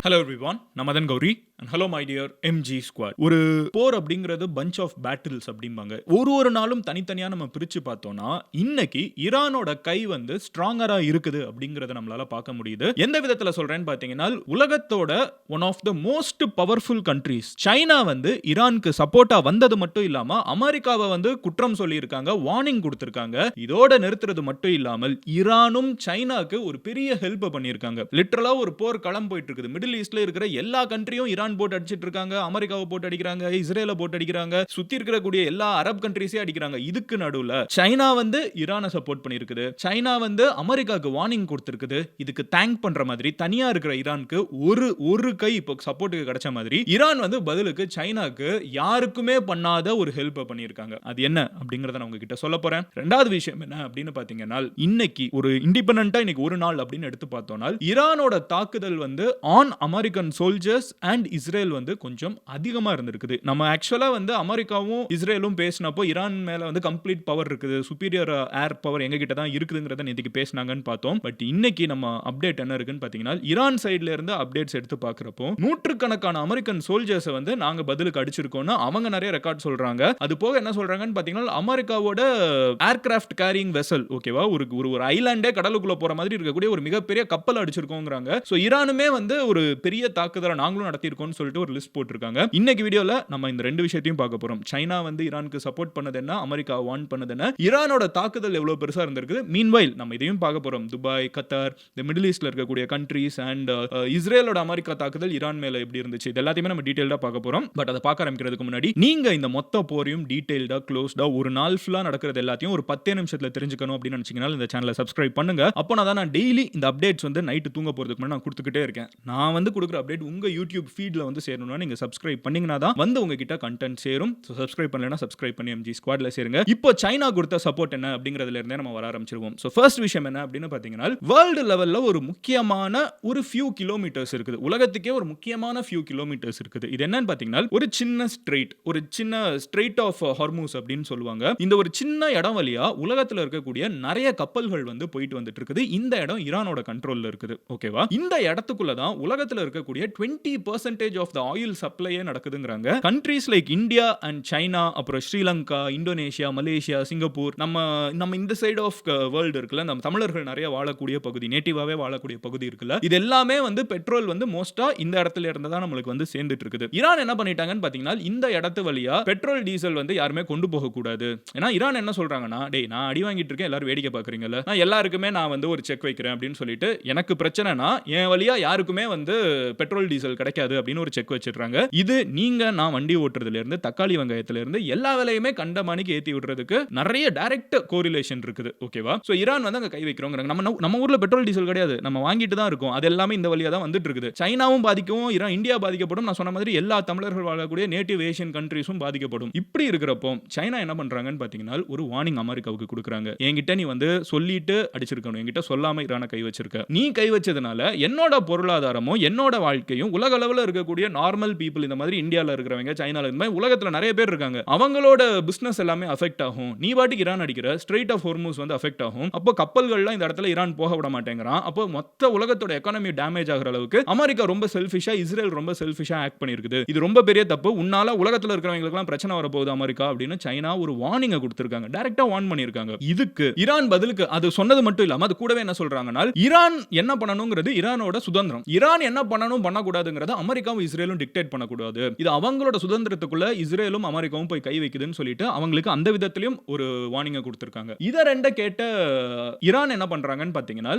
Hello everyone, நான் Madan Gowri and hello my dear MG squad. ஒரு போர் அப்படிங்கிறது பஞ்ச் ஆஃப் பேட்டில்ஸ் அப்படிம்பாங்க. ஒரு நாளும் தனித்தனியா நம்ம பிரிச்சு பார்த்தோம்னா இன்னைக்கு ஈரானோட கை வந்து ஸ்ட்ராங்கரா இருக்குது அப்படிங்கறத நம்மளால பார்க்க முடியுது. எந்த விதத்துல சொல்றேன்னு பாத்தீங்கன்னா, உலகத்தோட one of the most powerful countries China வந்து ஈரானுக்கு சப்போர்ட்டா வந்தது மட்டும் இல்லாம அமெரிக்காவை வந்து குற்றம் சொல்லி இருக்காங்க, வார்னிங் கொடுத்திருக்காங்க. இதோட நிறுத்துறது மட்டும் இல்லாமல் ஈரானும் சைனாக்கு ஒரு பெரிய ஹெல்ப் பண்ணியிருக்காங்க. லிட்டரலா ஒரு போர் களம் போயிட்டு இருக்குது. மிடில் ஈஸ்ட்ல இருக்கிற எல்லா கண்ட்ரியும் ஈரான் போட்டு அடிச்சிட்டு இருக்காங்க, அமெரிக்காவை போட்டு அடிக்கிறாங்க, இஸ்ரேலை போட்டு அடிக்கிறாங்க, சுத்தி இருக்கக்கூடிய எல்லா அரப் கண்ட்ரீஸே அடிக்கிறாங்க. இதுக்கு நடுவுல சைனா வந்து ஈரானை சப்போர்ட் பண்ணிருக்குது, சைனா வந்து அமெரிக்காவுக்கு வார்னிங் கொடுத்திருக்குது. இதுக்கு தேங்க் பண்ற மாதிரி தனியா இருக்கிற ஈரானுக்கு ஒரு கை இப்போ சப்போர்ட்டுக்கு கிடைச்ச மாதிரி ஈரான் வந்து பதிலுக்கு சைனாக்கு யாருக்குமே பண்ணாத ஒரு ஹெல்ப் பண்ணியிருக்காங்க. அது என்ன அப்படிங்கறத நான் உங்ககிட்ட சொல்ல போறேன். ரெண்டாவது விஷயம் என்ன அப்படின்னு பாத்தீங்கன்னா, இன்னைக்கு ஒரு இண்டிபெண்டன்ட்டா இன்னைக்கு ஒரு நாள் அப்படின்னு எடுத்து பார்த்தோம்னா ஈரானோட தாக்குதல் வந்து on American soldiers and Israel வந்து கொஞ்சம் அதிகமா இருந்திருக்குது. நம்ம ஆக்சுவலா வந்து அமெரிக்காவும் இஸ்ரேலும் பேசினப்போ ஈரான் மேல வந்து கம்ப்ளீட் பவர் இருக்குது, சுப்பீரியர் ஏர் பவர் எங்க கிட்ட தான் இருக்குதுங்கறத நேத்திக்கு பேசினாங்கன்னு பார்த்தோம். பட் இன்னைக்கு நம்ம அப்டேட் என்ன இருக்குன்னு பாத்தீங்கன்னா, ஈரான் சைடுல இருந்து அப்டேட்ஸ் எடுத்து பார்க்கறப்போ நூற்றுக்கணக்கான அமெரிக்கன் சோல்ஜர்ஸ் வந்து நாங்க பதிலுக்கு அடிச்சிருக்கோம்னு அவங்க நிறைய ரெக்கார்ட் சொல்றாங்க. அது போக என்ன சொல்றாங்கன்னு பாத்தீங்கன்னா, அமெரிக்காவோட ஏர்கிராஃப்ட் கேரியிங் வெசல், ஓகேவா, ஒரு ஐலாண்டே கடலுக்குள்ள போற மாதிரி இருக்கக்கூடிய ஒரு மிகப்பெரிய கப்பல் அடிச்சிருக்கோங்கறாங்க. சோ ஈரானுமே வந்து ஒரு பெரிய தாக்குதலை நாங்களும் நடத்தியிருக்கோம்னு சொல்லிட்டு ஒரு லிஸ்ட் போட்டிருக்காங்க. இன்னைக்கு வீடியோல நம்ம இந்த ரெண்டு விஷயத்தையும் பார்க்க போறோம். சைனா வந்து ஈரானுக்கு சப்போர்ட் பண்ணது என்ன, அமெரிக்கா வார்ன் பண்ணது என்ன, ஈரானோட தாக்குதல் எவ்வளவு பெருசா இருந்திருக்கு. மீன்வைல் நம்ம இதையும் பார்க்க போறோம். துபாய், கத்தார், இந்த மிடில் ஈஸ்ட்ல இருக்கக்கூடிய கண்ட்ரீஸ் அண்ட் இஸ்ரேலோட அமெரிக்கா தாக்குதல் ஈரான் மேல எப்படி இருந்துச்சு, இது எல்லாத்தையுமே நம்ம டீடைலா பார்க்க போறோம். பட் அதை பார்க்க ஆரம்பிக்கிறதுக்கு முன்னாடி நீங்க இந்த மொத்த போரையும் டீடைல்டா க்ளோஸ்டா ஒரு நாள் ஃபுல்லா நடக்கிறது எல்லாத்தையும் ஒரு 10 நிமிஷத்துல தெரிஞ்சுக்கணும் அப்படின்னு நினைச்சீங்கன்னா இந்த சேனலை சப்ஸ்கிரைப் பண்ணுங்க. அப்போ நான் டெய்லி இந்த அப்டேட்ஸ் வந்து நைட்டு தூங்க போறதுக்கு முன்னாடி நான் கொடுத்துக்கிட்டே இருக்கேன். நான் வந்து கொடுக்குற அப்டேட் உங்க யூடியூப் ஃபீட்ல வந்து சேரணும்னா நீங்க சப்ஸ்கிரைப் பண்ணீங்கன்னா தான் வந்து உங்ககிட்ட கண்டென்ட் சேரும். சோ சப்ஸ்கிரைப் பண்ணலனா சப்ஸ்கிரைப் பண்ணி எம்ஜி ஸ்குவாட்ல சேருங்க. இப்போ சைனா கொடுத்த சப்போர்ட் என்ன அப்படிங்கறதுல இருந்தே நம்ம வர ஆரம்பிச்சிருவோம். சோ ஃபர்ஸ்ட் விஷயம் என்ன அப்படின்னு பாத்தீங்கன்னா, வேர்ல்ட் லெவல்ல ஒரு முக்கியமான ஒரு ஃபியூ கிலோமீட்டர்ஸ் இருக்குது. உலகத்துக்கே ஒரு முக்கியமான ஃபியூ கிலோமீட்டர்ஸ் இருக்குது. இது என்னன்னு பாத்தீங்கன்னா, ஒரு சின்ன ஸ்ட்ரெயிட் ஆஃப் ஹார்மூஸ் அப்படின்னு சொல்லுவாங்க. இந்த ஒரு சின்ன இடம் வழியா உலகத்துல இருக்கக்கூடிய நிறைய கப்பல்கள் வந்து போயிட்டு வந்துட்டு இருக்குது. இந்த இடம் ஈரானோட கண்ட்ரோல்ல இருக்குது. ஓகேவா, இந்த இடத்துக்குள்ள தான் உலகத்துல இருக்கக்கூடிய 20% ஆஃப் த ஆயில் சப்ளையே நடக்குதுங்கறாங்க. Countries like India and China, அப்புறம் ஸ்ரீலங்கா, இந்தோனேஷியா, மலேசியா, சிங்கப்பூர், நம்ம இந்த சைடு ஆஃப் வேர்ல்ட் இருக்குல்ல, நம்ம தமிழர்கள் நிறைய வாழக்கூடிய பகுதி, நேட்டிவாவே வாழக்கூடிய பகுதி இருக்குல்ல, இது எல்லாமே வந்து பெட்ரோல் வந்து மோஸ்டா இந்த இடத்துல இருந்து தான் நமக்கு வந்து சேர்ந்துட்டு இருக்குது. ஈரான் என்ன பண்ணிட்டாங்கன்னு பாத்தீங்கன்னா, இந்த இடத்து வழியா பெட்ரோல் டீசல் வந்து யாருமே கொண்டு போக கூடாது. ஏன்னா ஈரான் என்ன சொல்றாங்கன்னா, டேய் நான் அடி வாங்கிட்டு இருக்கேன், எல்லாரும் வேடிக்கை பாக்குறீங்கல்ல, நான் எல்லாருக்குமே நான் வந்து ஒரு செக் வைக்கிறேன் அப்படின்னு சொல்லிட்டு, எனக்கு பிரச்சனைனா என் வழியா யாருக்குமே வந்து பெட்ரோல் டீசல் கிடைக்காது அப்படின்னு ஒரு செக் வச்சிடுறாங்க. இது நீங்க நான் வண்டி ஓட்டுறதுல இருந்து தக்காளி வெங்காயத்துல இருந்து எல்லா விலையுமே கண்டமானிக்கு ஏத்தி விடுறதுக்கு நிறைய டைரக்ட் கோரிலேஷன் இருக்குது. ஓகேவா, சோ ஈரான் வந்து அங்க கை வைக்கிறோம்ங்கறாங்க. நம்ம ஊர்ல பெட்ரோல் டீசல் கிடையாது, நம்ம வாங்கிட்டு தான் இருக்கோம். அது எல்லாமே இந்த வழியா தான் வந்துட்டு இருக்குது. சைனாவும் பாதிக்கும், இந்தியா பாதிக்கப்படும். நான் சொன்ன மாதிரி எல்லா தமிழர்கள் வாழக்கூடிய நேட்டிவ் ஏசியன் கண்ட்ரீஸும் பாதிக்கப்படும். இப்படி இருக்கிறப்போ சைனா என்ன பண்றாங்கன்னு பாத்தீங்கன்னா, ஒரு வார்னிங் அமெரிக்காவுக்கு கொடுக்குறாங்க. என்கிட்ட நீ வந்து சொல்லிட்டு அடிச்சிருக்கணும், என்கிட்ட சொல்லாம ஈரானை கை வச்சிருக்க. நீ கை வச்சதுனால என்னோட பொருளாதாரமும் என்னோட வாழ்க்கையும் உலக அளவுல இருக்கக்கூடிய நார்மல் பீப்புள், இந்த மாதிரி இந்தியால இருக்கிறவங்க, சைனால இந்த மாதிரி உலகத்துல நிறைய பேர் இருக்காங்க, அவங்களோட பிசினஸ் எல்லாமே அஃபெக்ட் ஆகும். நீ பாட்டுக்கு ஈரான் அடிக்கிற, ஸ்ட்ரெயிட் ஆஃப் ஹார்மூஸ் வந்து அஃபெக்ட் ஆகும். அப்போ கப்பல்கள்லாம் இந்த இடத்துல ஈரான் போக விட மாட்டேங்கிறான். அப்போ மொத்த உலகத்தோட எக்கானமி டேமேஜ் ஆகிற அளவுக்கு அமெரிக்கா ரொம்ப செல்ஃபிஷா, இஸ்ரேல் ரொம்ப செல்ஃபிஷா ஆக்ட் பண்ணிருக்குது. இது ரொம்ப பெரிய தப்பு. உன்னால உலகத்துல இருக்கிறவங்களுக்குலாம் பிரச்சனை வரப்போகுது அமெரிக்கா அப்படின்னு சைனா ஒரு வார்னிங் கொடுத்திருக்காங்க. டைரக்டா வார்ன் பண்ணிருக்காங்க. இதுக்கு ஈரான் பதிலுக்கு அது சொன்னது மட்டும் இல்லாம அது கூடவே என்ன சொல்றாங்கன்னா, ஈரான் என்ன பண்ணணும்ங்கிறது ஈரானோட சுதந்திரம். ஈரான் என்ன பண்ணணும் பண்ணக்கூடாதுங்கறத அமெரிக்காவும் இஸ்ரேலும் டிக்டேட் பண்ணக்கூடாது. இது அவங்களோட சுதந்திரத்துக்குள்ள இஸ்ரேலும் அமெரிக்காவும் போய் கை வைக்குதுன்னு சொல்லிட்டு அவங்களுக்கு அந்த விதத்திலும் ஒரு வார்னிங் கொடுத்திருக்காங்க. இத ரெண்ட கேட்ட ஈரான் என்ன பண்றாங்கன்னு பாத்தீங்கன்னா,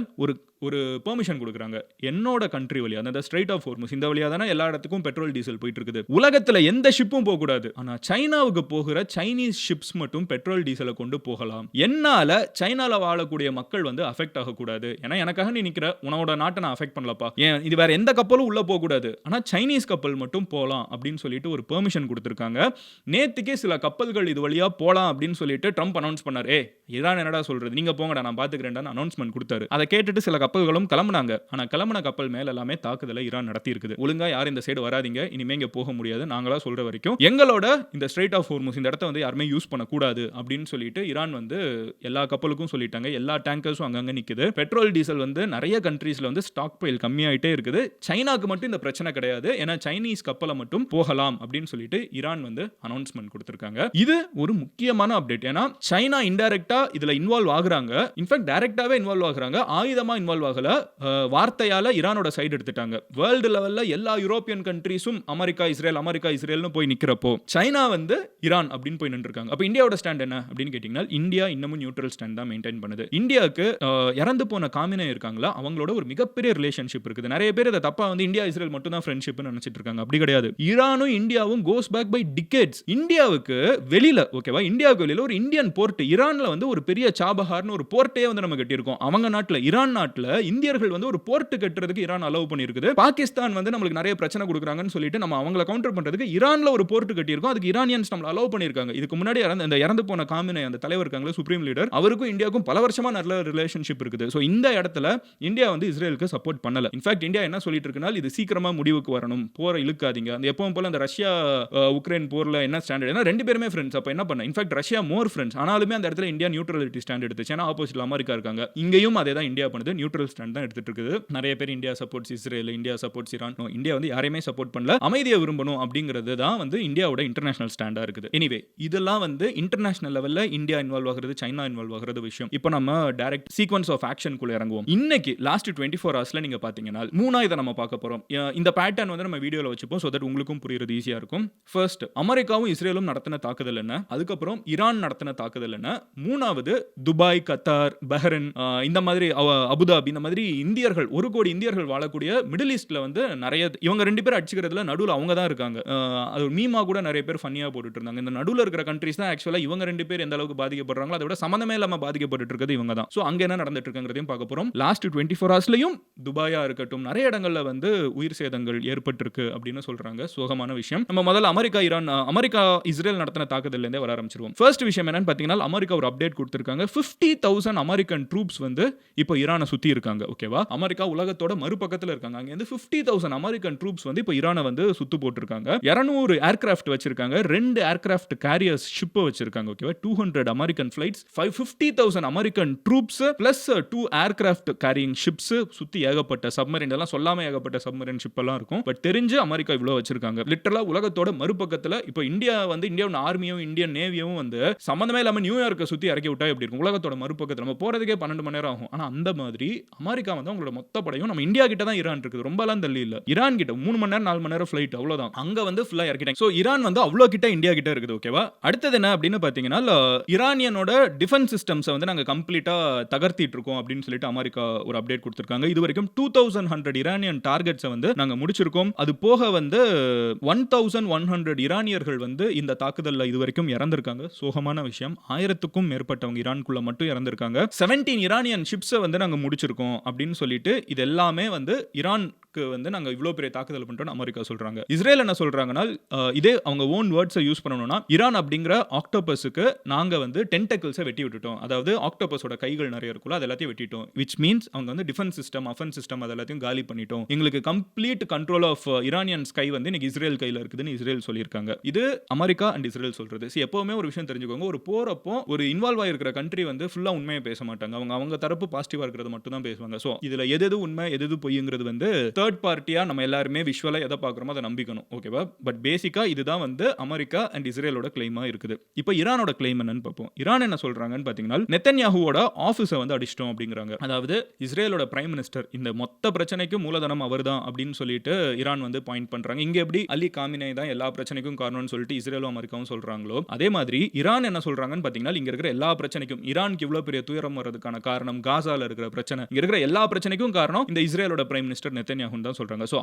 ஒரு பெர்மிஷன் கொடுக்குறாங்க. என்னோட கண்ட்ரி வழியா, அந்த ஸ்ட்ரெயிட் ஆஃப் ஹார்மூஸ் இந்த வழியா தான எல்லா இடத்துக்கும் பெட்ரோல் டீசல் போயிட்டு இருக்குது. உலகத்துல எந்த ஷிப்பும் போக கூடாது. ஆனா சைனாவுக்கு போகிற சைனீஸ் ஷிப்ஸ் மட்டும் பெட்ரோல் டீசலை கொண்டு போகலாம். என்னால சைனால வாழக்கூடிய மக்கள் வந்து அஃபெக்ட் ஆக கூடாது. ஏன்னா எனக்காக நீ நிக்கிற, உன்னோட நாட்டை நான் அஃபெக்ட் பண்ணலப்பா. ஏன் இது வேற எந்த கப்பலும் உள்ள போக கூடாது. ஆனா சைனீஸ் கப்பல் மட்டும் போலாம் அப்படின்னு சொல்லிட்டு ஒரு பெர்மிஷன் கொடுத்திருக்காங்க. நேத்துக்கே சில கப்பல்கள் இது வழியா போலாம் அப்படின்னு சொல்லிட்டு ட்ரம்ப் அனௌன்ஸ் பண்ணாரு. ஈரான் என்னடா சொல்றது, நீங்க போங்கடா நான் பாத்துக்கிறேன்டான்னு அனௌன்ஸ்மெண்ட் கொடுத்தாரு. அதை கேட்டுட்டு சில கப்பல்களும் கிளம்புனாங்க. ஆனா கிளம்பின கப்பல் மேல எல்லாமே தாக்குதலை ஈரான் நடத்தி இருக்குது. ஒழுங்கா யாரும் இந்த சைடு வராதீங்க, இனிமே இங்க போக முடியாது, நாங்களா சொல்ற வரைக்கும் எங்களோட இந்த ஸ்ட்ரெய்ட் ஆஃப் ஹோர்முஸ் இந்த இடத்த வந்து யாருமே யூஸ் பண்ணக்கூடாது அப்படின்னு சொல்லிட்டு ஈரான் வந்து எல்லா கப்பலுக்கும் சொல்லிட்டாங்க. எல்லா டேங்கர்ஸும் அங்கங்க நிக்குது. பெட்ரோல் டீசல் வந்து நிறைய கண்ட்ரீஸ்ல வந்து ஸ்டாக் பைல் கம்மியாயிட்டே இருக்குது. சைனாக்கு மட்டும் இந்த பிரச்சனை கிடையாது, ஏன்னா சைனீஸ் கப்பலை மட்டும் போகலாம் அப்படின்னு சொல்லிட்டு ஈரான் வந்து அனௌன்ஸ்மெண்ட் கொடுத்திருக்காங்க. இது ஒரு முக்கியமான அப்டேட். ஏன்னா சைனா இன்டைரக்டா இதுல இன்வால்வ் ஆகுறாங்க, இன்ஃபேக்ட் டைரக்டாவே இன்வால்வ் ஆகுறாங்க, ஆயுதமா இன்வால்வ் ஆகல. வார்த்தையால ஈரானோட சைடு எடுத்துட்டாங்க. வேர்ல்டு லெவல்ல எல்லா யூரோப்பியன் கண்ட்ரீஸும் அமெரிக்கா இஸ்ரேல்னு போய் நிக்கிறப்போ சைனா வந்து ஈரான் அப்படின்னு போய் நின்றுருக்காங்க. அப்ப இந்தியாவோட ஸ்டாண்ட் என்ன அப்படின்னு கேட்டீங்கன்னா, இந்தியா இன்னமும் நியூட்ரல் ஸ்டாண்ட் தான் மெயின்டைன் பண்ணுது. இந்தியாவுக்கு இறந்து போன காமினே இருக்காங்களா, அவங்களோட ஒரு மிகப்பெரிய ரிலேஷன்ஷிப் இருக்குது. நிறைய பேர் இதை தப்பா வந்து இந்தியா இஸ்ரேல் மட்டும் தான் ஃப்ரெண்ட்ஷிப் நினைச்சிட்டு இருக்காங்க. அப்படி கிடையாது. ஈரானும் இந்தியாவும் கோஸ் பேக் பை டிகேட்ஸ். இந்தியாவுக்கு வெளியில ஓகேவா, இந்தியாவுக்கு வெளியில ஒரு இந்தியன் போர்ட், ஈரான்ல வந்து ஒரு பெரிய சாபஹார்னு ஒரு போர்ட்டே வந்து நம்ம கட்டியிருக்கோம். அவங்க நாட்டுல, ஈரான் நாட்டுல இந்தியர்கள் வந்து ஒரு போர்ட் கட்டுறதுக்கு ஈரான் அலோவ் பண்ணியிருக்குது. பாகிஸ்தான் வந்து நம்மளுக்கு நிறைய பிரச்சனை கொடுக்குறாங்கன்னு சொல்லிட்டு நம்ம அவங்கள கவுண்டர் பண்றதுக்கு ஈரான்ல ஒரு போர்ட் கட்டியிருக்கோம். அதுக்கு ஈரானியன்ஸ் நம்மள அலோவ் பண்ணியிருக்காங்க. இதுக்கு முன்னாடி இந்த இறந்து போன காமினே அந்த தலைவர் இருக்காங்க, சுப்ரீம் லீடர், அவருக்கும் இந்தியாவுக்கும் பல வருஷமா நல்ல ரிலேஷன்ஷிப் இருக்குது. சோ இந்த இடத்துல இந்தியா வந்து இஸ்ரேலுக்கு சப்போர்ட் பண்ணல. இன்ஃபேக்ட் இந்தியா என்ன சொல்லிட்டு இருக்குன்னா, இது சீக்கிரமா முடிவுக்கு வரணும், போற இழுக்காதீங்க. அந்த எப்பவும் போல அந்த ரஷ்யா உக்ரைன் போர்ல என்ன ஸ்டாண்ட், ஏன்னா ரெண்டு பேருமே ஃப்ரெண்ட்ஸ். அப்ப என்ன பண்ண, இன்ஃபேக்ட் ரஷ்யா மோர் ஃப்ரெண்ட்ஸ், ஆனாலுமே அந்த இடத்துல இந்தியா நியூட்ரலிட்டி ஸ்டாண்ட் எடுத்துச்சு. ஏன்னா ஆப்போசிட்ல அமெரிக்கா இருக்காங்க. இங்கேயும் அதே தான் இந்தியா பண்ணுது, நியூட்ரல் ஸ்டாண்ட் தான் எடுத்துட்டு இருக்குது. நிறைய பேர் India supports Israel, India supports Iran. India வந்து யாரையுமே சப்போர்ட் பண்ணல, அமைதியை விரும்பணும் அப்படிங்கிறது தான் வந்து இந்தியாவோட இன்டர்நேஷனல் ஸ்டாண்டா இருக்குது. எனிவே இதெல்லாம் வந்து இன்டர்நேஷனல் லெவல்ல இந்தியா இன்வால்வ் ஆகிறது, சைனா இன்வால்வ் ஆகிறது விஷயம். இப்போ நம்ம டைரக்ட் சீக்வென்ஸ் ஆஃப் ஆக்ஷன் குள்ள இறங்குவோம். இன்னைக்கு லாஸ்ட் 24 ஹவர்ஸ்ல நீங்க பாத்தீங்கன்னா மூணா இதை நம்ம பார்க்க போறோம். இந்த பேட்டர்ன் வந்து நம்ம வீடியோல வச்சுப்போம், சோ தட் உங்களுக்கும் புரியுறது ஈஸியா இருக்கும். ஃபர்ஸ்ட் அமெரிக்காவும் இஸ்ரேலும் நடத்தின தாக்குதல் என்ன, அதுக்கப்புறம் ஈரான் நடத்தின தாக்குதல் என்ன, மூணாவது துபாய், கத்தார், பஹ்ரைன், இந்த மாதிரி அபுதாபி, இந்த மாதிரி இந்தியர்கள் 1 கோடி இந்தியர்கள் வாழக்கூடிய மிடில் ஈஸ்ட்ல வந்து நிறைய இவங்க ரெண்டு பேர் அடிச்சுக்கிறதுல நடுவில் அவங்க தான் இருக்காங்க. அது மீமா கூட நிறைய பேர் ஃபன்னியா போட்டுட்டு இருந்தாங்க. இந்த நடுவில் இருக்கிற கண்ட்ரீஸ் தான் ஆக்சுவலா இவங்க ரெண்டு பேர் எந்த அளவுக்கு பாதிக்கப்படுறாங்களோ அதை விட சம்மந்தமே இல்லாம பாதிக்கப்பட்டு இருக்கிறது இவங்க தான். சோ அங்க என்ன நடந்துட்டு இருக்குங்கிறதையும் பார்க்க போறோம். லாஸ்ட் 24 ஹவர்ஸ்லயும் துபாயா இருக்கட்டும், நிறைய இடங்கள்ல வந்து உயிர் சேதங்கள் ஏற்பட்டிருக்கு அப்படின்னு சொல்றாங்க. சோகமான விஷயம். நம்ம முதல்ல அமெரிக்கா இஸ்ரேல் நடத்தின தாக்குதல்ல இருந்தே வர ஆரம்பிச்சிருவோம். ஃபர்ஸ்ட் விஷயம் என்னன்னு பாத்தீங்கன்னா, அமெரிக்கா ஒரு அப்டேட் கொடுத்திருக்காங்க. 50,000 அமெரிக்கன் ட்ரூப்ஸ் வந்து இப்போ ஈரானை சுத்தி இருக்காங்க. ஓகேவா, அமெரிக்கா உலகத்தோட மறுபக்கத்துல இருக்காங்க. அங்க இருந்து 50,000 அமெரிக்கன் ட்ரூப்ஸ் வந்து இப்போ ஈரானை வந்து சுத்து போட்டுருக்காங்க. 200 ஏர்கிராஃப்ட் வச்சிருக்காங்க, 2 ஏர்கிராஃப்ட் கேரியர்ஸ் ஷிப் வச்சிருக்காங்க. ஓகேவா, 200 American flights, 50,000 American troops plus 2 aircraft carrying ships, சுத்தி ஏகப்பட்ட சப்மரைன், எல்லாம் சொல்லாம ஏகப்பட்ட சப்மரைன் ஷிப் எல்லாம் இருக்கும். பட் தெரிஞ்சு அமெரிக்கா இவ்வளவு வச்சிருக்காங்க. லிட்டரலா உலகத்தோட மறுபக்கத்துல இப்போ இந்தியாவோட ஆர்மியும் இந்தியன் நேவியும் வந்து சம்பந்தமே இல்லாம நியூயார்க்கை சுத்தி இறக்கி விட்டா எப்படி இருக்கும்? உலகத்தோட மறுபக்கத்துல நம்ம போறதுக்கே 12 மணி நேரம் ஆகும். ஆனா அந்த மாதிரி அமெரிக்கா வந்து அவங்களோட மொத்த படையும் நம்ம இந்தியா கிட்ட தான் ஈரான் இருக்குது, ரொம்ப எல்லாம் தள்ளி இல்ல. ஈரான் கிட்ட 3 மணி நேரம் 4 மணி நேரம் ஃபிளைட், அவ்வளவுதான். அங்க வந்து ஃபுல்லா இறக்கிட்டாங்க. சோ ஈரான் வந்து அவ்வளோ கிட்ட இந்தியா கிட்ட இருக்குது. ஓகேவா, அடுத்தது என்ன அப்படின்னு பாத்தீங்கன்னா, ஈரானியனோட டிஃபென்ஸ் சிஸ்டம்ஸ் வந்து நாங்க கம்ப்ளீட்டா தகர்த்திட்டு இருக்கோம் அப்படின்னு சொல்லிட்டு அமெரிக்கா ஒரு அப்டேட் கொடுத்திருக்காங்க. இது வரைக்கும் 2100 ஈரானியன் டார்கெட்ஸை வந்து நாங்க முடிச்சிருக்கோம். அது போக வந்து 1100 ஈரானியர்கள் வந்து இந்த தாக்குதல்ல இது வரைக்கும் இறந்திருக்காங்க. சோகமான விஷயம். 1000க்கும் மேற்பட்டவங்க ஈரானுக்குள்ள மட்டும் இறந்திருக்காங்க. 17 ஈரானியன் ஷிப்ஸை வந்து நாங்க முடிச்சிருக்கோம் அப்படின்னு சொல்லிட்டு இது எல்லாமே வந்து ஈரானுக்கு வந்து நாங்க இவ்வளவு பெரிய தாக்குதல் பண்றோம் அமெரிக்கா சொல்றாங்க. இஸ்ரேல் என்ன சொல்றாங்கன்னா, இதே அவங்க ஓன் வேர்ட்ஸை யூஸ் பண்ணணும்னா, ஈரான் அப்படிங்கிற ஆக்டோபஸுக்கு நாங்க வந்து டென்டக்கிள்ஸை வெட்டி விட்டுட்டோம். அதாவது ஆக்டோபஸோட கைகள் நிறைய இருக்குல்ல, அது எல்லாத்தையும் வெட்டிட்டோம். which means அவங்க வந்து டிஃபென்ஸ் சிஸ்டம், அஃபென்ஸ் சிஸ்டம் அது எல்லாத்தையும் காலி பண்ணிட்டோம். எங்களுக்கு complete control of Iranian sky வந்து இன்னைக்கு இஸ்ரேல் கையில இருக்குதுன்னு இஸ்ரேல் சொல்லியிருக்காங்க. இது அமெரிக்கா அண்ட் இஸ்ரேல் சொல்றது. எப்பவுமே ஒரு விஷயம் தெரிஞ்சுக்கோங்க, ஒரு போறப்போ ஒரு இன்வால்வ் ஆகிருக்கிற கண்ட்ரி வந்து ஃபுல்லா உண்மையை பேச மாட்டாங்க. அவங்க தரப்பு பாசிட்டிவா இருக்கிறது மட்டும் தான் பேசுவாங்க. சோ இதுல எது உண்மை எது பொய்ங்கிறது வந்து தேர்ட் பார்ட்டியா நம்ம எல்லாருமே விஷுவலா எதை பார்க்குறோமோ அதை நம்பிக்கணும். ஓகேவா, பட் பேசிக்கா இதுதான் வந்து அமெரிக்கா அண்ட் இஸ்ரேலோட கிளைமா இருக்குது. இப்போ ஈரானோட கிளைம் என்னன்னு பார்ப்போம். ஈரான் என்ன சொல்றாங்கன்னு பாத்தீங்கன்னா, நெத்தன்யாஹுவோட ஆபீஸை வந்து அடிச்சிட்டோம் அப்படிங்கிறாங்க. அதாவது இஸ்ரேலோட பிரைம் மினிஸ்டர், இந்த மொத்த பிரச்சனைக்கு மூலதனம் அவர்தான் அப்படின்னு சொல்லிட்டு ஈரான் வந்து பாயிண்ட் பண்றாங்க. இங்க எப்படி அலி காமினே தான் எல்லா பிரச்சனைக்கும் காரணம்னு சொல்லிட்டு இஸ்ரேலும் அமெரிக்காவும் சொல்றாங்களோ, அதே மாதிரி ஈரான் என்ன சொல்றாங்கன்னு பாத்தீங்கன்னா, இங்க இருக்கிற எல்லா பிரச்சனைக்கும், ஈரானுக்கு இவ்வளவு பெரிய துயரம் வர்றதுக்கான காரணம், காசால இருக்கிற பிரச்சனை, இங்க இருக்கிற எல்லா பிரச்சனைக்கும் காரணம் இந்த இஸ்ரேலோட பிரைம் மினிஸ்டர் நெத்தன்யாஹு நெதன்யாஹுன்னு தான் சொல்றாங்க. ஸோ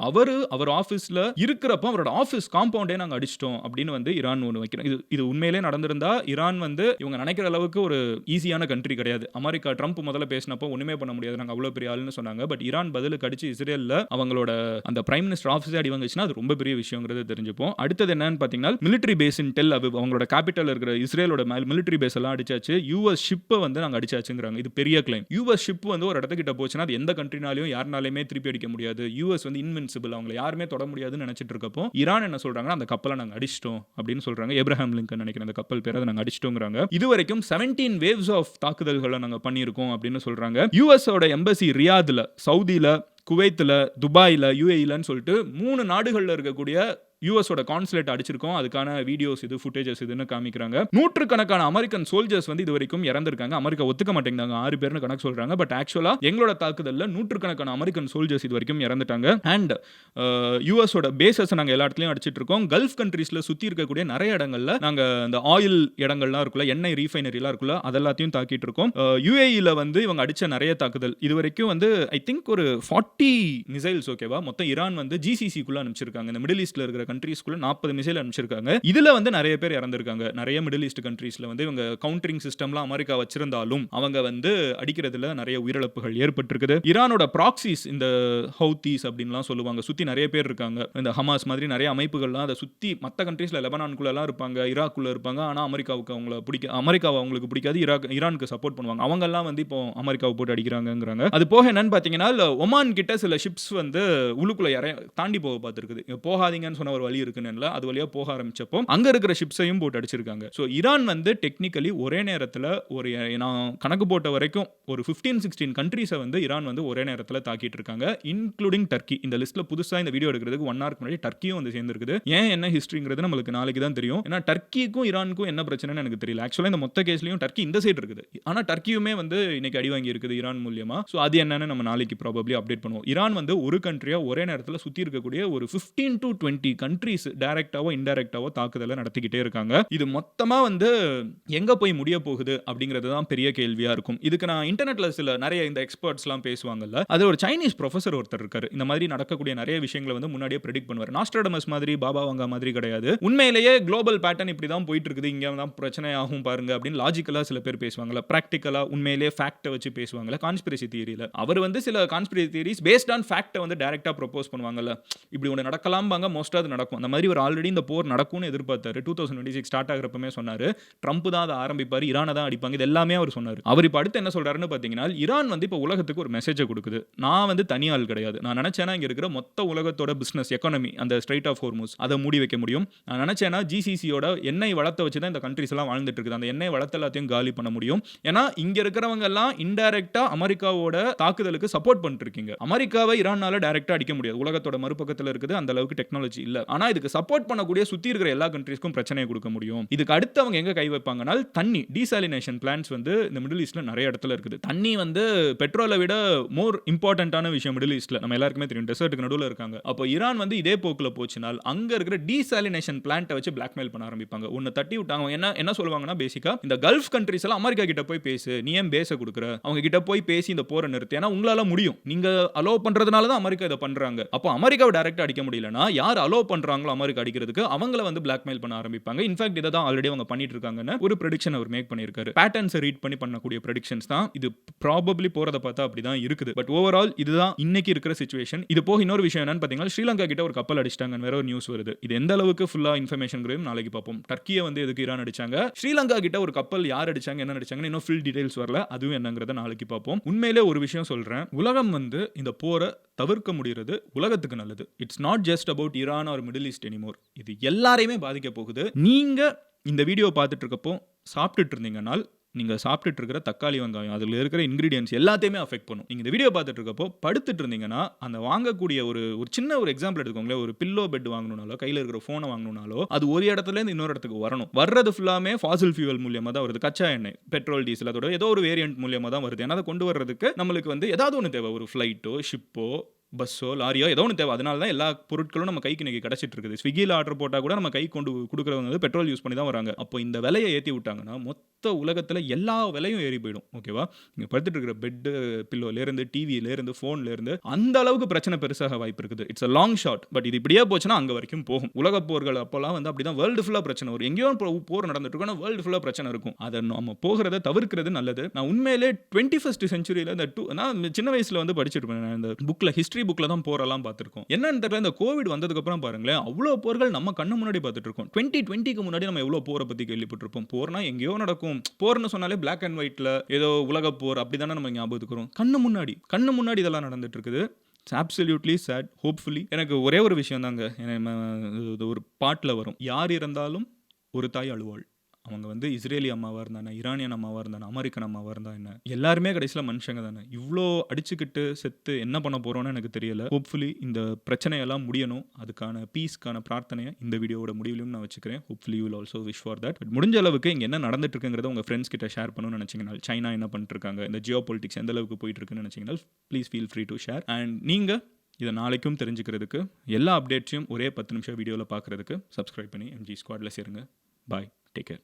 அவர் ஆஃபீஸ்ல இருக்கிறப்ப அவரோட ஆஃபீஸ் காம்பவுண்டே நாங்க அடிச்சிட்டோம் அப்படின்னு வந்து ஈரான் ஒன்று வைக்கிறோம். இது உண்மையிலே நடந்திருந்தா ஈரான் வந்து இவங்க நினைக்கிற அளவுக்கு ஒரு ஈஸியான கண்ட்ரி கிடையாது. அமெரிக்கா ட்ரம்ப் முதல்ல பேசினப்போ ஒண்ணுமே பண்ண முடியாது, நாங்க அவ்வளவு பெரிய ஆளுன்னு சொன்னாங்க. பட் ஈரான் பதிலுக்கு அடிச்சு இஸ்ரேல்ல அவங்களோட அந்த பிரைம் மினிஸ்டர் ஆஃபீஸே அடி வாங்குச்சுன்னா அது ரொம்ப பெரிய விஷயங்கிறது தெரிஞ்சுப்போம். அடுத்தது என்னன்னு பாத்தீங்கன்னா மிலிட்டரி பேஸ் இன் டெல் அவிவ், அவங்களோட கேபிட்டல் இருக்கிற இஸ்ரேலோட மிலிட்டரி பேஸ் எல்லாம் அடிச்சாச்சு. யூஎஸ் ஷிப்பை வந்து நாங்க அடிச்சாச்சுங்கிறாங்க. இது பெரிய கிளைம். யூஎஸ் ஷிப் வந்து ஒரு இடத்துக்கிட்ட போச்சுன்னா அது எந்த கண்ட்ரினாலையும் யாருனாலுமே திருப்பி அடிக்க முடியாது. யூஎஸ் வந்து இன்வின்சிபிள், அவங்களை யாருமே தொட முடியாதுன்னு நினைச்சிட்டு இருக்கப்போ ஈரான் என்ன சொல்றாங்கன்னா அந்த கப்பலை நாங்க அடிச்சிட்டோம் அப்படின்னு சொல்றாங்க. ஏப்ரஹாம் லிங்கன் நினைக்கிறேன் அந்த கப்பல் பேர், அதை நாங்க அடிச்சிட்டோங்கிறாங்க. இதுவரைக்கும் 17 வேவ்ஸ் ஆஃப் தாக்குதல்களை நாங்க பண்ணியிருக்கோம் அப்படின்னு சொல்றாங்க. யூஎஸோட எம்பசி ரியாத்ல, சவுதியில, குவைத்தில், துபாயில், யூஏஇலன்னு சொல்லிட்டு 3 நாடுகளில் இருக்கக்கூடிய யூஎஸோட கான்சுலேட் அடிச்சிருக்கோம். அதுக்கான வீடியோஸ் இது, ஃபுட்டேஜஸ் இதுன்னு காமிக்கிறாங்க. நூற்றுக்கணக்கான அமெரிக்கன் சோல்ஜர்ஸ் வந்து இது வரைக்கும் இறந்திருக்காங்க. அமெரிக்கா ஒத்துக்க மாட்டேங்கிறாங்க, 6 பேர்னு கணக்கு சொல்றாங்க. பட் ஆக்சுவலா எங்களோட தாக்குதல்ல நூற்றுக்கணக்கான அமெரிக்கன் சோல்ஜர்ஸ் இது வரைக்கும் இறந்துட்டாங்க. அண்ட் யூஎஸோட பேசஸ் நாங்க எல்லா இடத்துலயும் அடிச்சிட்டு இருக்கோம். கல்ஃப் கண்ட்ரீஸ்ல சுத்தி இருக்கக்கூடிய நிறைய இடங்கள்ல நாங்க இந்த ஆயில் இடங்கள்லாம் இருக்குல்ல, எண்ணெய் ரீஃபைனரிலாம் இருக்குல்ல, அதெல்லாத்தையும் தாக்கிட்டு இருக்கோம். யூஏஇல வந்து இவங்க அடிச்ச நிறைய தாக்குதல் இது வரைக்கும் வந்து ஐ திங்க் ஒரு 40 மிசைல்ஸ் ஓகேவா மொத்தம் ஈரான் வந்து ஜிசிசிக்குள்ள அனுப்பிச்சிருக்காங்க. இந்த மிடில் ஈஸ்ட்ல இருக்கிற கண்ட்ரீஸ்க்குள்ள 40 மிசைல் அனுப்பிச்சிருக்காங்க. இதுல வந்து நிறைய பேர் இறந்திருக்காங்க. நிறைய மிடில் ஈஸ்ட் கண்ட்ரீஸ்ல வந்து இவங்க கவுண்டரிங் சிஸ்டம்லாம் அமெரிக்கா வச்சிருந்தாலும் அவங்க வந்து அடிக்கிறதுல நிறைய உயிரிழப்புகள் ஏற்பட்டிருக்குது. ஈரானோட ப்ராக்சிஸ், இந்த ஹவுத்தீஸ் அப்படின்லாம் சொல்லுவாங்க, சுத்தி நிறைய பேர் இருக்காங்க. இந்த ஹமாஸ் மாதிரி நிறைய அமைப்புகள்லாம் அதை சுத்தி மற்ற கண்ட்ரீஸ்ல லெபனான்குள்ளலாம் இருப்பாங்க, ஈராக்குள்ள இருப்பாங்க. ஆனா அமெரிக்காவுக்கு அமெரிக்காவை அவங்களுக்கு பிடிக்காது, ஈரானுக்கு சப்போர்ட் பண்ணுவாங்க. அவங்க எல்லாம் வந்து இப்போ அமெரிக்காவை போட்டு அடிக்கிறாங்கங்கிறாங்க. அது போக என்னன்னு பாத்தீங்கன்னா ஒமான் கிட்ட சில ஷிப்ஸ் வந்து உள்ளுக்குள்ள தாண்டி போக பார்த்துருக்குது. போகாதீங்கன்னு சொன்ன ஒரு வழி இருக்குன்னு அது வழியா போக ஆரம்பிச்சப்போ அங்க இருக்கிற ஷிப்ஸையும் போட்டு அடிச்சிருக்காங்க. ஸோ ஈரான் வந்து டெக்னிக்கலி ஒரே நேரத்தில் ஒரு நான் கணக்கு போட்ட வரைக்கும் ஒரு 15-16 கண்ட்ரீஸை வந்து ஈரான் வந்து ஒரே நேரத்தில் தாக்கிட்டு இருக்காங்க, இன்க்ளூடிங் டர்க்கி. இந்த லிஸ்ட்ல புதுசாக இந்த வீடியோ எடுக்கிறதுக்கு 1 ஹவருக்கு முன்னாடி டர்க்கியும் வந்து சேர்ந்துருக்குது. ஏன் என்ன ஹிஸ்ட்ரிங்கிறது நம்மளுக்கு நாளைக்கு தான் தெரியும். ஏன்னா டர்க்கிக்கும் ஈரானுக்கும் என்ன பிரச்சனைன்னு எனக்கு தெரியல. ஆக்சுவலாக இந்த மொத்த கேஸ்லையும் டர்க்கி இந்த சைடு இருக்குது, ஆனா டர்க்கியுமே வந்து இன்னைக்கு அடி வாங்கி இருக்குது ஈரான் மூலியமா. ஸோ அது என்னன்னு நம்ம நாளைக்கு ப்ராபப்ளி அப்டேட் பண்ணுவோம். ஈரான் வந்து ஒரு கண்ட்ரியா ஒரே நேரத்தில் சுத்தி இருக்கக்கூடிய ஒரு 15 to 20 கண்ட்ரீஸ் டைரக்டாவோ இன்டைரக்டாவோ தாக்குதலை நடத்திக்கிட்டே இருக்காங்க. இது மொத்தமா வந்து எங்க போய் முடிய போகுது அப்படிங்கிறது தான் பெரிய கேள்வியா இருக்கும். இதுக்கு நான் இன்டர்நெட்ல சில நிறைய இந்த எக்ஸ்பர்ட்ஸ்லாம் பேசுவாங்கல்ல, அது ஒரு சைனீஸ் ப்ரொஃபசர் ஒருத்தர் இருக்காரு, இந்த மாதிரி நடக்கக்கூடிய நிறைய விஷயங்களை வந்து முன்னாடியே ப்ரெடிக்ட் பண்ணுவார். நாஸ்ட்ராடமஸ் மாதிரி, பாபா வாங்கா மாதிரி கிடையாது. உண்மையிலேயே குளோபல் பேட்டர்ன் இப்படி தான் போயிட்டு இருக்குது, இங்க தான் பிரச்சனை ஆகும் பாருங்க அப்படின்னு லாஜிக்கலா சில பேர் பேசுவாங்கல்ல, பிராக்டிக்கலா உண்மையிலேயே ஃபேக்ட்டை வச்சு பேசுவாங்கல்ல, கான்ஸ்பிரசி தியரியில. அவர் வந்து சில கான்ஸ்பிரசி தியரிஸ் பேஸ்ட் ஆன் ஃபேக்ட்டை வந்து டைரக்டா ப்ரொபோஸ் பண்ணுவாங்கல்ல, இப்படி ஒன்று நடக்கலாம்பாங்க, மோஸ்டா அது நடக்கும். அந்த மாதிரி ஒரு ஆல்ரெடி இந்த போர் நடக்கும்னு எதிர்பார்த்தாரு. 2026 ஸ்டார்ட் ஆகிறப்பமே சொன்னாரு, ட்ரம்ப் தான் அதை ஆரம்பிப்பாரு, ஈரானை தான் அடிப்பாங்க, இது எல்லாமே அவர் சொன்னார். அவர் இப்போ அடுத்து என்ன சொல்றாருன்னு பார்த்தீங்கன்னா, ஈரான் வந்து இப்போ உலகத்துக்கு ஒரு மெசேஜை கொடுக்குது, நான் வந்து தனியாள் கிடையாது, நான் நினைச்சேன்னா இங்க இருக்கிற மொத்த உலகத்தோட பிசினஸ் எக்கானமி, அந்த ஸ்ட்ரைட் ஆஃப் ஹோர்முஸ் அதை மூடி வைக்க முடியும். நான் நினைச்சேன்னா ஜிசிசியோட எண்ணெய் வளத்தை வச்சு தான் இந்த கண்ட்ரிஸ் எல்லாம் வாழ்ந்துட்டு இருக்குது, அந்த எண்ணெய் வளத்தை எல்லாத்தையும் காலி பண்ண முடியும். ஏன்னா இங்க இருக்கிறவங்க எல்லாம் இன்டைரக்டா அமெரிக்காவோட தாக்குதலுக்கு சப்போர்ட் பண்ணிட்டு இருக்கீங்க. அமெரிக்காவை ஈரானால டைரக்டா அடிக்க முடியாது, உலகத்தோட மறுபக்கத்தில் இருக்குது, அந்த அளவுக்கு டெக்னாலஜி இல்ல. ஆனா இதுக்கு சப்போர்ட் பண்ணக்கூடிய சுத்தி இருக்கிற எல்லா கண்ட்ரீஸ்க்கும் பிரச்சனையை கொடுக்க முடியும். இதுக்கு அடுத்து அவங்க எங்க கை வைப்பாங்கன்னா, தண்ணி டீசாலினேஷன் பிளான்ஸ் வந்து இந்த மிடில் ஈஸ்ட்ல நிறைய இடத்துல இருக்குது. தண்ணி வந்து பெட்ரோலை விட மோர் இம்பார்ட்டன்டான விஷயம் மிடில் ஈஸ்ட்ல, நம்ம எல்லாருக்குமே தெரியும், டெசர்ட்டுக்கு நடுவில் இருக்காங்க. அப்போ ஈரான் வந்து இதே போக்குல போச்சுனால் அங்க இருக்கிற டீசாலினேஷன் பிளான்ட்டை வச்சு பிளாக்மெயில் பண்ண ஆரம்பிப்பாங்க. ஒன்னு தட்டி விட்டாங்க, என்ன சொல்லுவாங்கன்னா, பேசிக்கா இந்த கல்ஃப் கண்ட்ரீஸ் எல்லாம் அமெரிக்கா கிட்ட போய் பேசு, நீ ஏன் பேச கொடுக்குற, அவங்க கிட்ட போய் பேசி இந்த போரை நிறுத்து, ஏன்னா உங்களால முடியும், நீங்க அலோ பண்றதுனால தான் அமெரிக்கா இதை பண்றாங்க. அப்போ அமெரிக்காவை டைரக்டா அடிக்க முடியலனா யார் அலோ பண்றாங்களோ அமெரிக்கா அடிக்கிறதுக்கு அவங்கள வந்து பிளாக்மெயில் பண்ண ஆரம்பிப்பாங்க. இன்ஃபேக்ட் இதை தான் ஆல்ரெடி அவங்க பண்ணிட்டு இருக்காங்கன்னு ஒரு ப்ரெடிக்ஷன் அவர் மேக் பண்ணியிருக்காரு. பேட்டர்ன்ஸை ரீட் பண்ணி பண்ணக்கூடிய ப்ரெடிக்ஷன்ஸ் தான் இது. ப்ராபபிலி போறத பார்த்தா அப்படிதான் இருக்குது. பட் ஓவரால் இதுதான் இன்னைக்கு இருக்கிற சிச்சுவேஷன். இது போக இன்னொரு விஷயம் என்னன்னு பார்த்தீங்கன்னா, ஸ்ரீலங்கா கிட்ட ஒரு கப்பல் அடிச்சிட்டாங்க, வேற ஒரு நியூஸ் வருது. இது எந்த அளவுக்கு ஃபுல்லா இன்ஃபர்மேஷன் நாளைக்கு பார்ப்போம். டர்க்கியை வந்து எதுக்கு ஈரான் அடிச்சாங்க, ஸ்ரீலங்கா கிட்ட ஒரு கப்பல் யார் அடிச்சாங்க, என்ன அடிச்சாங்க, இன்னும் ஃபுல் டீடைல்ஸ் வரல, அதுவும் என்னங்கிறத நாளைக்கு பார்ப்போம். உண்மையிலே ஒரு விஷயம் சொல்றேன், உலகம் வந்து இந்த போரை தவிர்க்க முடிகிறது உலகத்துக்கு நல்லது. It's not just about Iran or Middle East anymore. இது எல்லாரையுமே பாதிக்க போகுது. நீங்க இந்த வீடியோ பார்த்துட்டு இருக்கப்போ சாப்பிட்டுட்டு இருந்தீங்கனால், நீங்க சாப்பிட்டுட்டு இருக்கிற தக்காளி வெங்காயம் அதுல இருக்கிற இன்கிரீடியன்ஸ் எல்லாத்தையுமே அஃபெக்ட் பண்ணும். நீங்க இந்த வீடியோ பார்த்துட்டு இருக்கப்போ படுத்துட்டு இருந்தீங்கன்னா, அந்த வாங்கக்கூடிய ஒரு சின்ன ஒரு எக்ஸாம்பிள் எடுத்துக்கோங்களேன், ஒரு பில்லோ பெட் வாங்கணும்னாலோ, கையில இருக்கிற போனை வாங்கணும்னாலோ, அது ஒரு இடத்துல இருந்து இன்னொரு இடத்துக்கு வரணும். வர்றது ஃபுல்லாமே ஃபாசில் ஃபியூவல் மூலியமா தான் வருது, கச்சா எண்ணெய், பெட்ரோல், டீசல், அதோட ஏதோ ஒரு வேரியன்ட் மூலியமா தான் வருது. ஏன்னா அதை கொண்டு வர்றதுக்கு நம்மளுக்கு வந்து ஏதாவது ஒன்று தேவை, ஒரு ஃபிளைட்டோ ஷிப்போ பஸ்ஸோ, லாரியோ ஏதோ ஒண்ணு தேவை. அதனால தான் எல்லா பொருட்களும் நம்ம கைக்கு இன்னைக்கு கிடைச்சிட்டு இருக்குது. Swiggyல ஆர்டர் போட்டா கூட நம்ம கைக்கு கொண்டு குடுக்குறவங்க வந்து பெட்ரோல் யூஸ் பண்ணி தான் வராங்க. அப்போ இந்த விலைய ஏத்தி விட்டாங்கன்னா, மொத்த உலகத்துல எல்லா விலையும் ஏறி போயிடும். ஓகேவா? நீங்க படுத்துட்டு இருக்கிற பெட்டு, பில்லோலேருந்து, டிவிலேருந்து, ஃபோன்லேருந்து அந்த அளவுக்கு பிரச்சனை பெருசாக வாய்ப்பு இருக்குது. It's a long shot. But இது இப்படியே போச்சுன்னா அங்க வரைக்கும் போகும். உலகப் போர்கள் அப்போலாம் வந்து அப்படிதான் வேர்ல்டு ஃபுல்லா பிரச்சனை வரும். எங்கேயோ போர் நடந்துட்டு இருக்கும். ஆனா வேர்ல்டு ஃபுல்லா பிரச்சனை இருக்கும். அத நம்ம போகிறத தவிர்க்கிறது நல்லது. நான் உண்மையிலே 21st செஞ்சுரியில நான் சின்ன வயசுல வந்து படிச்சிருப்பேன். இந்த புக்ல ஹிஸ்டரி புக்ல தான் போரெல்லாம் பார்த்திருக்கோம். என்னன்னு தெரியல, இந்த கோவிட் வந்ததுக்கு அப்புறம் பாருங்களேன், அவ்வளோ போர்கள் நம்ம கண்ணு முன்னாடி பார்த்துட்டு இருக்கோம். 2020க்கு முன்னாடி நம்ம எவ்வளோ போரை பத்தி கேள்விப்பட்டிருப்போம். போர்னா எங்கேயோ நடக்கும். போர்னு சொன்னாலே பிளாக் அண்ட் ஒயிட்ல ஏதோ உலகப் போர் அப்படிதானே நம்ம ஞாபகத்துக்கு வரும். கண்ணு முன்னாடி இதெல்லாம் நடந்துட்டு இருக்குது. It's absolutely chat. ஹோப்ஃபுல்லி எனக்கு ஒரே ஒரு விஷயம் தாங்க, ஒரு பாட்டுல வரும், யார் இறந்தாலும் ஒரு தாய் அழுவாள். அவங்க வந்து இஸ்ரேலி அம்மாவா இருந்தானே, ஈரானியன் அம்மாவா இருந்தானே, அமெரிக்கன் அம்மாவா இருந்தா என்ன, எல்லாருமே கடைசியில மனுஷங்க தானே. இவ்வளோ அடிச்சுக்கிட்டு செத்து என்ன பண்ண போறோம்னு எனக்கு தெரியல. ஹோப்ஃபுல்லி இந்த பிரச்சனையெல்லாம் முடியணும். அதுக்கான பீஸ்க்கான பிரார்த்தனையை இந்த வீடியோவோட முடிவிலும் நான் வச்சுக்கிறேன். Hopefully you will also wish for that. But முடிஞ்ச அளவுக்கு இங்க என்ன நடந்துட்டு இருக்குங்கிறத உங்க ஃப்ரெண்ட்ஸ் கிட்ட ஷேர் பண்ணணும்னு நினைச்சீங்கன்னா, சைனா என்ன பண்ணிட்டு இருக்காங்க, இந்த ஜியோ பொலிட்டிக்ஸ் எந்த அளவுக்கு போயிட்டு இருக்குன்னு நினைச்சீங்கன்னா, please feel free to share. And நீங்க இதை நாளைக்கும் தெரிஞ்சுக்கிறதுக்கு, எல்லா அப்டேட்ஸையும் ஒரே 10 நிமிஷம் வீடியோவில் பார்க்குறதுக்கு சப்ஸ்கிரைப் பண்ணி எம்ஜி ஸ்குவாட்ல சேருங்க. பாய், டேக் கேர்.